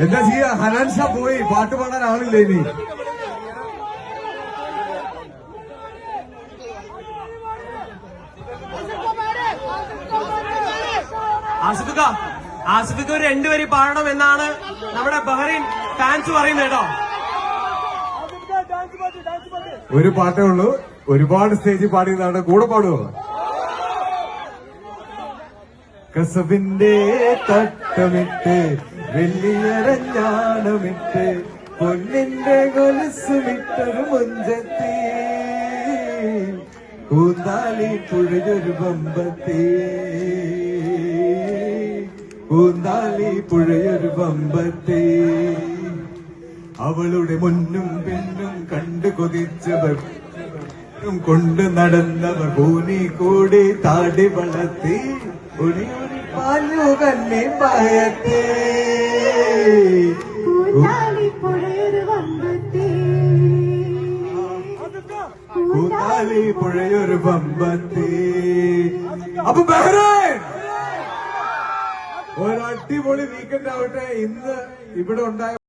എന്താ ചെയ്യാ, ഹനാൻ ഷാ പോയി, പാട്ട് പാടാൻ ആളില്ല ഇനി. ആസിഫിക്ക് ഒരു 2 വരി പാടണം എന്നാണ് നമ്മുടെ ബഹ്റൈൻ ഫാൻസ് പറയുന്നത് കേട്ടോ. ഒരു പാട്ടേ ഉള്ളൂ, ഒരുപാട് സ്റ്റേജിൽ പാടിയതാണ്. കൂടെ പാടുവോ? കസബിന്റെ തട്ടമിട്ട് വെള്ളിയരഞ്ഞാണമിട്ട് പൊന്നിന്റെ കൊലുസുമിട്ടൊരു മുഞ്ചത്തി കൂന്താലി പുഴയൊരു പമ്പത്തി കൂന്താലി പുഴയൊരു പമ്പത്തി അവളുടെ മുന്നും പിന്നും കണ്ടു കൊതിച്ചവർ കൊണ്ട് നടന്നവർ കൂനി കൂടി താടി വളർത്തി ഉടി ഉടി പാഞ്ഞു കന്നി പായത്തേ കൂന്താലി പുഴയൊരു പമ്പത്തി. അപ്പൊ ബഹ്റൈൻ ഒരു അടിപൊളി വീക്കെൻഡ് ആവട്ടെ. ഇന്ന് ഇവിടെ ഉണ്ടായ